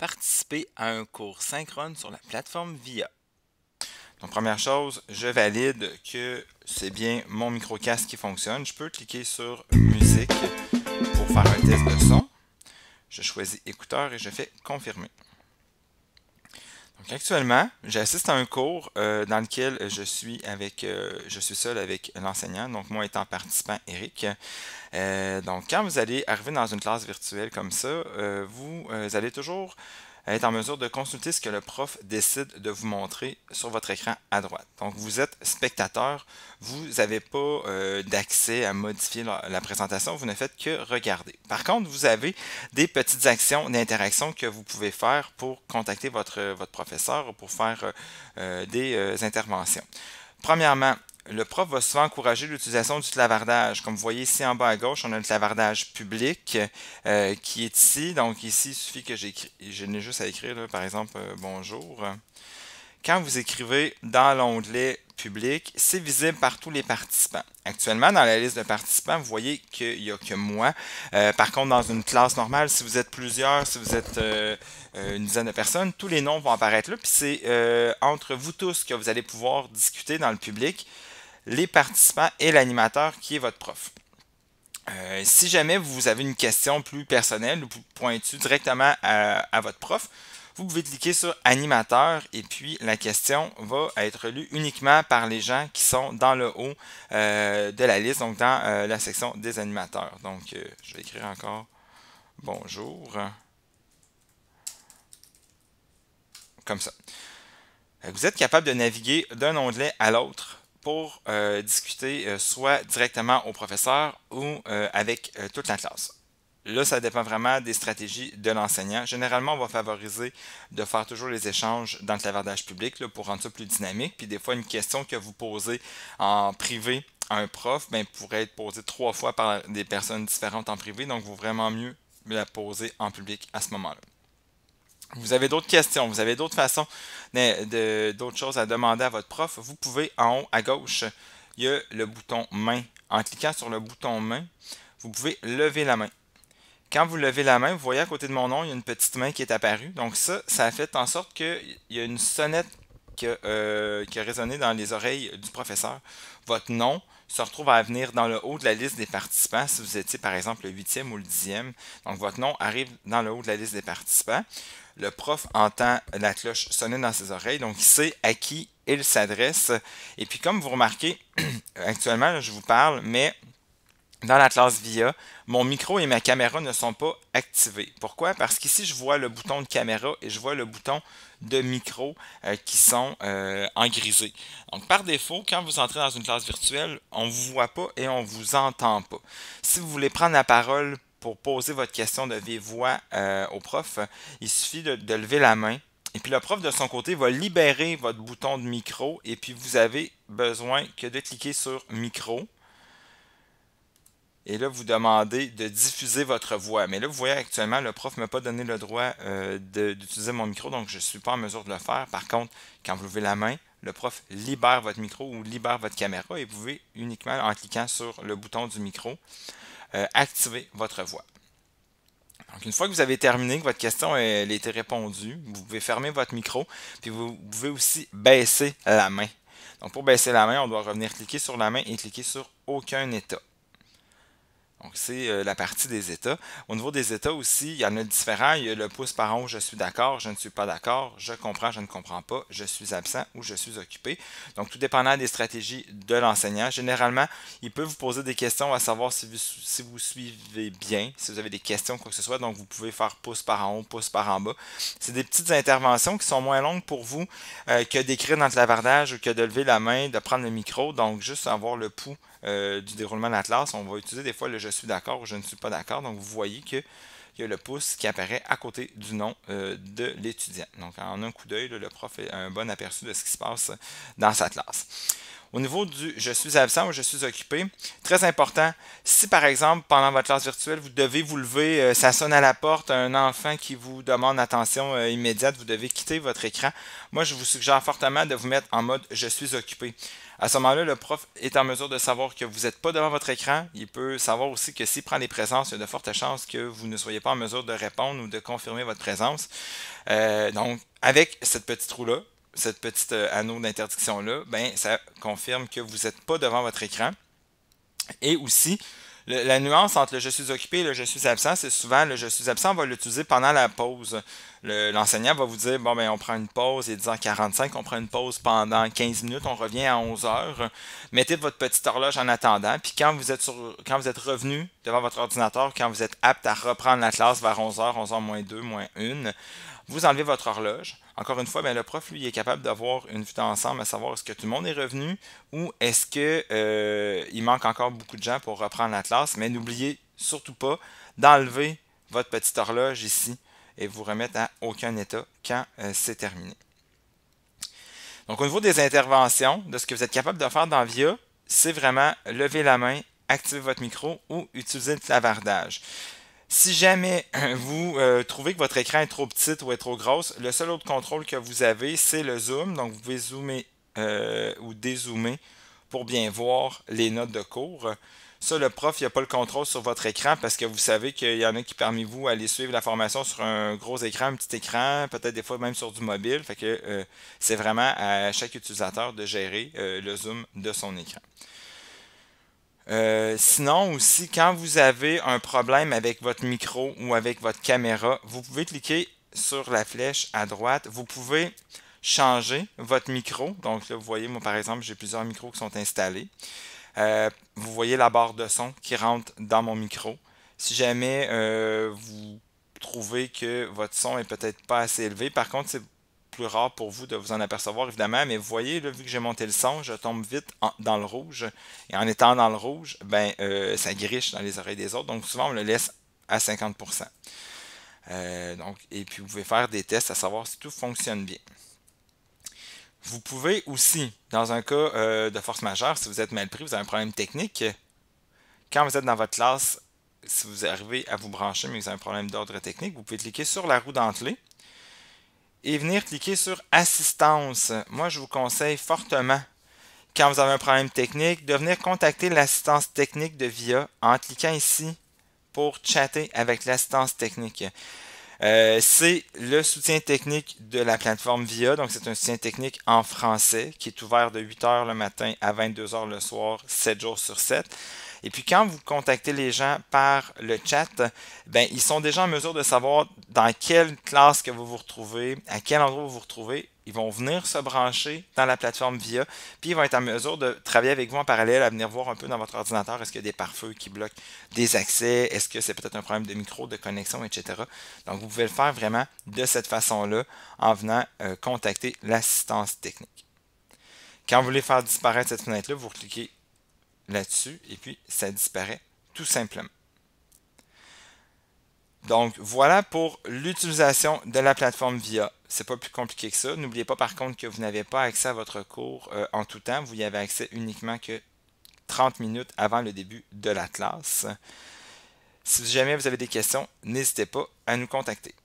participer à un cours synchrone sur la plateforme VIA. Donc, première chose, je valide que c'est bien mon micro-casque qui fonctionne. Je peux cliquer sur musique pour faire un test de son. Je choisis écouteur et je fais confirmer. Donc, actuellement, j'assiste à un cours dans lequel je suis seul avec l'enseignant, donc moi étant participant Eric. Donc, quand vous allez arriver dans une classe virtuelle comme ça, vous allez toujours être en mesure de consulter ce que le prof décide de vous montrer sur votre écran à droite. Donc, vous êtes spectateur, vous n'avez pas d'accès à modifier la présentation, vous ne faites que regarder. Par contre, vous avez des petites actions d'interaction que vous pouvez faire pour contacter votre professeur ou pour faire des interventions. Premièrement, le prof va souvent encourager l'utilisation du clavardage. Comme vous voyez ici en bas à gauche, on a le clavardage public qui est ici. Donc ici, il suffit que je n'ai juste à écrire, là, par exemple, bonjour. Quand vous écrivez dans l'onglet public, c'est visible par tous les participants. Actuellement, dans la liste de participants, vous voyez qu'il n'y a que moi. Par contre, dans une classe normale, si vous êtes plusieurs, si vous êtes une dizaine de personnes, tous les noms vont apparaître là. Puis c'est entre vous tous que vous allez pouvoir discuter dans le public, les participants et l'animateur qui est votre prof. Si jamais vous avez une question plus personnelle ou plus pointue directement à votre prof, vous pouvez cliquer sur animateur et puis la question va être lue uniquement par les gens qui sont dans le haut de la liste, donc dans la section des animateurs. Donc, je vais écrire encore bonjour, comme ça. Vous êtes capable de naviguer d'un onglet à l'autre pour discuter soit directement au professeur ou avec toute la classe. Là, ça dépend vraiment des stratégies de l'enseignant. Généralement, on va favoriser de faire toujours les échanges dans le clavardage public là, pour rendre ça plus dynamique. Puis des fois, une question que vous posez en privé à un prof pourrait être posée 3 fois par des personnes différentes en privé. Donc, il vaut vraiment mieux la poser en public à ce moment-là. Vous avez d'autres questions, vous avez d'autres façons, d'autres choses à demander à votre prof. Vous pouvez, en haut à gauche, il y a le bouton main. En cliquant sur le bouton main, vous pouvez lever la main. Quand vous levez la main, vous voyez à côté de mon nom, il y a une petite main qui est apparue. Donc ça a fait en sorte qu'il y a une sonnette qui a résonné dans les oreilles du professeur. Votre nom se retrouve à venir dans le haut de la liste des participants si vous étiez par exemple le 8e ou le 10e. Donc votre nom arrive dans le haut de la liste des participants. Le prof entend la cloche sonner dans ses oreilles, donc il sait à qui il s'adresse. Et puis comme vous remarquez, actuellement là, je vous parle, mais dans la classe VIA, mon micro et ma caméra ne sont pas activés. Pourquoi? Parce qu'ici, je vois le bouton de caméra et je vois le bouton de micro qui sont en grisé. Donc, par défaut, quand vous entrez dans une classe virtuelle, on ne vous voit pas et on ne vous entend pas. Si vous voulez prendre la parole pour poser votre question de vive voix au prof, il suffit de lever la main. Et puis le prof de son côté va libérer votre bouton de micro et puis vous avez besoin que de cliquer sur micro. Et là, vous demandez de diffuser votre voix. Mais là, vous voyez actuellement, le prof ne m'a pas donné le droit d'utiliser mon micro, donc je ne suis pas en mesure de le faire. Par contre, quand vous levez la main, le prof libère votre micro ou libère votre caméra et vous pouvez uniquement, en cliquant sur le bouton du micro, activer votre voix. Donc, une fois que vous avez terminé, que votre question a été répondue, vous pouvez fermer votre micro, puis vous pouvez aussi baisser la main. Donc, pour baisser la main, on doit revenir cliquer sur la main et cliquer sur aucun état. Donc, c'est la partie des états. Au niveau des états aussi, il y en a différents. Il y a le pouce par en haut, je suis d'accord, je ne suis pas d'accord, je comprends, je ne comprends pas, je suis absent ou je suis occupé. Donc, tout dépendant des stratégies de l'enseignant. Généralement, il peut vous poser des questions à savoir si vous suivez bien, si vous avez des questions, quoi que ce soit. Donc, vous pouvez faire pouce par en haut, pouce par en bas. C'est des petites interventions qui sont moins longues pour vous que d'écrire dans le clavardage ou que de lever la main, de prendre le micro. Donc, juste avoir le pouls du déroulement de la classe, on va utiliser des fois le je suis d'accord ou je ne suis pas d'accord. Donc, vous voyez qu'il y a le pouce qui apparaît à côté du nom de l'étudiant. Donc, en un coup d'œil, le prof a un bon aperçu de ce qui se passe dans sa classe. Au niveau du je suis absent ou je suis occupé, très important, si par exemple pendant votre classe virtuelle vous devez vous lever, ça sonne à la porte, un enfant qui vous demande attention immédiate, vous devez quitter votre écran, moi je vous suggère fortement de vous mettre en mode je suis occupé. À ce moment-là, le prof est en mesure de savoir que vous n'êtes pas devant votre écran. Il peut savoir aussi que s'il prend des présences, il y a de fortes chances que vous ne soyez pas en mesure de répondre ou de confirmer votre présence. Donc, avec cette petite roue-là, cette petite anneau d'interdiction-là, ben, ça confirme que vous n'êtes pas devant votre écran. Et aussi, la nuance entre le je suis occupé et le je suis absent, c'est souvent le je suis absent, on va l'utiliser pendant la pause. L'enseignant va vous dire, bon, ben, on prend une pause, il est 10h45, on prend une pause pendant 15 minutes, on revient à 11h. Mettez votre petite horloge en attendant, puis quand vous êtes revenu devant votre ordinateur, quand vous êtes apte à reprendre la classe vers 11h, 11h moins 2, moins 1, vous enlevez votre horloge. Encore une fois, ben, le prof, lui, est capable d'avoir une vue d'ensemble, à savoir est-ce que tout le monde est revenu ou est-ce que il manque encore beaucoup de gens pour reprendre la classe. Mais n'oubliez surtout pas d'enlever votre petite horloge ici et vous remettre à aucun état quand c'est terminé. Donc, au niveau des interventions, de ce que vous êtes capable de faire dans VIA, c'est vraiment lever la main, activer votre micro ou utiliser le clavardage. Si jamais vous trouvez que votre écran est trop petit ou est trop grosse, le seul autre contrôle que vous avez, c'est le zoom. Donc, vous pouvez zoomer ou dézoomer pour bien voir les notes de cours. Ça, le prof, il n'a pas le contrôle sur votre écran parce que vous savez qu'il y en a qui parmi vous allaient suivre la formation sur un gros écran, un petit écran, peut-être des fois même sur du mobile. Fait que c'est vraiment à chaque utilisateur de gérer le zoom de son écran. Sinon aussi, quand vous avez un problème avec votre micro ou avec votre caméra, vous pouvez cliquer sur la flèche à droite. Vous pouvez changer votre micro. Donc là, vous voyez, moi par exemple, j'ai plusieurs micros qui sont installés. Vous voyez la barre de son qui rentre dans mon micro. Si jamais vous trouvez que votre son est peut-être pas assez élevé, par contre, c'est plus rare pour vous de vous en apercevoir évidemment, mais vous voyez, là, vu que j'ai monté le son, je tombe vite dans le rouge. Et en étant dans le rouge, ben, ça griche dans les oreilles des autres. Donc souvent, on le laisse à 50%. Et puis vous pouvez faire des tests à savoir si tout fonctionne bien. Vous pouvez aussi, dans un cas de force majeure, si vous êtes mal pris, vous avez un problème technique, quand vous êtes dans votre classe, si vous arrivez à vous brancher mais que vous avez un problème d'ordre technique, vous pouvez cliquer sur la roue dentelée et venir cliquer sur Assistance. Moi, je vous conseille fortement, quand vous avez un problème technique, de venir contacter l'assistance technique de VIA en cliquant ici pour chatter avec l'assistance technique. C'est le soutien technique de la plateforme VIA, donc c'est un soutien technique en français qui est ouvert de 8h le matin à 22h le soir, 7 jours sur 7. Et puis quand vous contactez les gens par le chat, ben, ils sont déjà en mesure de savoir dans quelle classe que vous vous retrouvez, à quel endroit vous vous retrouvez. Ils vont venir se brancher dans la plateforme VIA, puis ils vont être en mesure de travailler avec vous en parallèle, à venir voir un peu dans votre ordinateur, est-ce qu'il y a des pare-feux qui bloquent des accès, est-ce que c'est peut-être un problème de micro, de connexion, etc. Donc vous pouvez le faire vraiment de cette façon-là en venant contacter l'assistance technique. Quand vous voulez faire disparaître cette fenêtre-là, vous cliquez là-dessus et puis ça disparaît tout simplement. Donc voilà pour l'utilisation de la plateforme VIA. C'est pas plus compliqué que ça. N'oubliez pas par contre que vous n'avez pas accès à votre cours en tout temps. Vous y avez accès uniquement que 30 minutes avant le début de la classe. Si jamais vous avez des questions, n'hésitez pas à nous contacter.